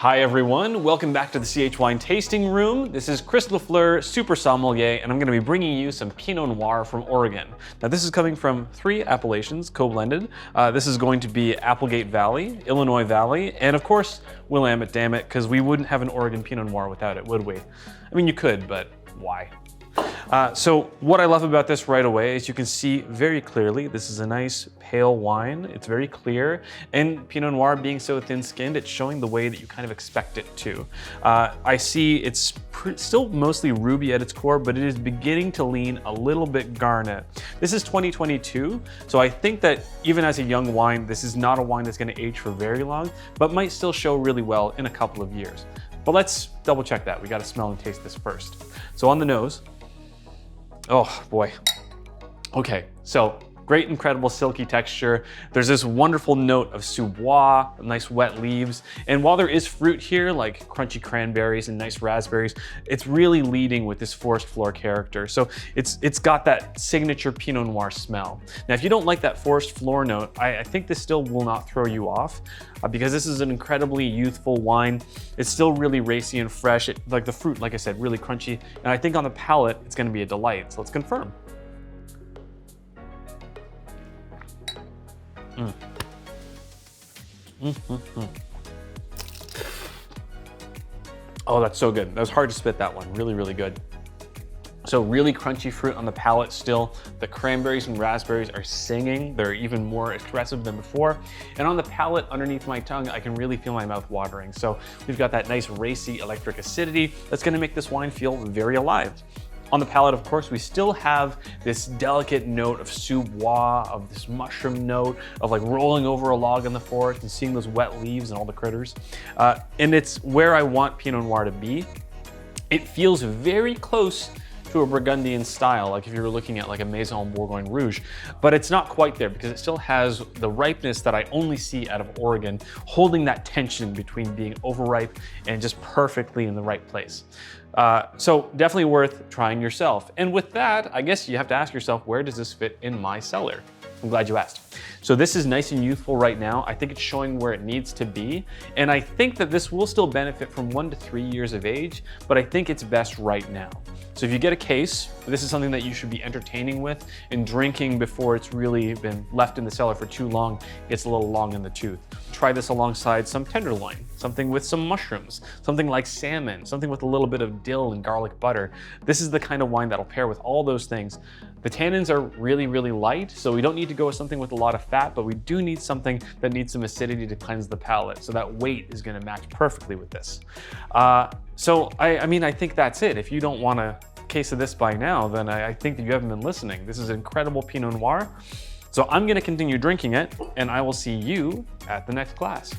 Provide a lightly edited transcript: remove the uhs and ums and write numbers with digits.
Hi everyone, welcome back to the CH Wine Tasting Room. This is Chris Lafleur, Super Sommelier, and I'm going to be bringing you some Pinot Noir from Oregon. Now this is coming from 3 appellations, co-blended. This is going to be Applegate Valley, Illinois Valley, and of course, Willamette, damn it, because we wouldn't have an Oregon Pinot Noir without it, would we? I mean, you could, but why? So what I love about this right away is you can see very clearly this is a nice pale wine. It's very clear, and Pinot Noir being so thin-skinned, it's showing the way that you kind of expect it to. I see it's still mostly ruby at its core, but it is beginning to lean a little bit garnet. This is 2022, so I think that even as a young wine, this is not a wine that's going to age for very long, but might still show really well in a couple of years. But let's double check that. We got to smell and taste this first. So on the nose, oh boy. Okay, so great, incredible silky texture. There's this wonderful note of sous-bois, nice wet leaves. And while there is fruit here, like crunchy cranberries and nice raspberries, it's really leading with this forest floor character. So it's got that signature Pinot Noir smell. Now, if you don't like that forest floor note, I think this still will not throw you off because this is an incredibly youthful wine. It's still really racy and fresh. Like the fruit, like I said, really crunchy. And I think on the palate, it's gonna be a delight. So let's confirm. Oh, that's so good. That was hard to spit, that one. Really, really good. So really crunchy fruit on the palate still. The cranberries and raspberries are singing. They're even more expressive than before. And on the palate, underneath my tongue, I can really feel my mouth watering. So we've got that nice racy electric acidity that's gonna make this wine feel very alive. On the palate, of course, we still have this delicate note of sous-bois, of this mushroom note, of like rolling over a log in the forest and seeing those wet leaves and all the critters. And it's where I want Pinot Noir to be. It feels very close to a Burgundian style, like if you were looking at like a Maison Bourgogne Rouge, but it's not quite there because it still has the ripeness that I only see out of Oregon, holding that tension between being overripe and just perfectly in the right place. So definitely worth trying yourself. And with that, I guess you have to ask yourself, where does this fit in my cellar? I'm glad you asked. So this is nice and youthful right now. I think it's showing where it needs to be. And I think that this will still benefit from 1 to 3 years of age, but I think it's best right now. So if you get a case, this is something that you should be entertaining with and drinking before it's really been left in the cellar for too long. It gets a little long in the tooth. Try this alongside some tenderloin, something with some mushrooms, something like salmon, something with a little bit of dill and garlic butter. This is the kind of wine that'll pair with all those things. The tannins are really, really light, so we don't need to go with something with a lot of fat, but we do need something that needs some acidity to cleanse the palate. So that weight is gonna match perfectly with this. So I mean, I think that's it. If you don't want a case of this by now, then I think that you haven't been listening. This is incredible Pinot Noir. So I'm gonna continue drinking it, and I will see you at the next class.